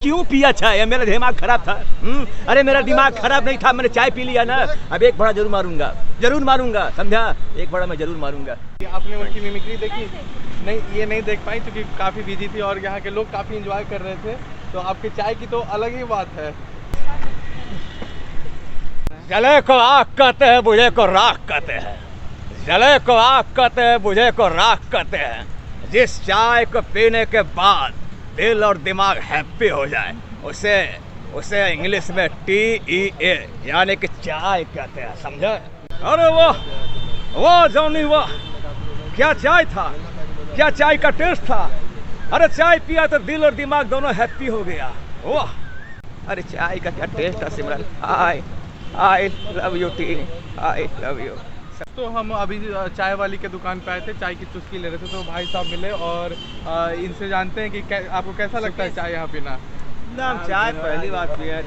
क्यों पिया चाय? मेरा दिमाग खराब था। अरे मेरा दिमाग खराब नहीं था, मैंने चाय पी लिया ना। अब एक बड़ा जरूर मारूंगा, समझा? एक बड़ा मैं जरूर मारूंगा। आपने उनकी मिमिक्री देखी? नहीं, ये नहीं देख पाई क्योंकि काफ़ी बिजी थी और यहाँ के लोग काफ़ी एंजॉय कर रहे थे। तो आपके चाय की तो अलग ही बात है। जले को आग कहते हैं, बुझे को राख कहते हैं। जले को आग कहते हैं, बुझे को राख कहते हैं। जिस चाय को पीने के बाद दिल और दिमाग हैप्पी हो जाए उसे इंग्लिश में TEA यानी कि चाय कहते हैं, समझे? अरे वाह जॉनी वाह, क्या चाय था, क्या चाय का टेस्ट था। अरे चाय पिया तो दिल और दिमाग दोनों हैप्पी हो गया। वाह, अरे चाय का क्या टेस्ट था Simran. I love you T, I love you. तो हम अभी चाय वाली के दुकान पे आए थे, चाय की चुस्की ले रहे थे, तो भाई साहब मिले और इनसे जानते हैं कि आपको कैसा लगता है चाय यहाँ पीना? चाय पहली बात पिया।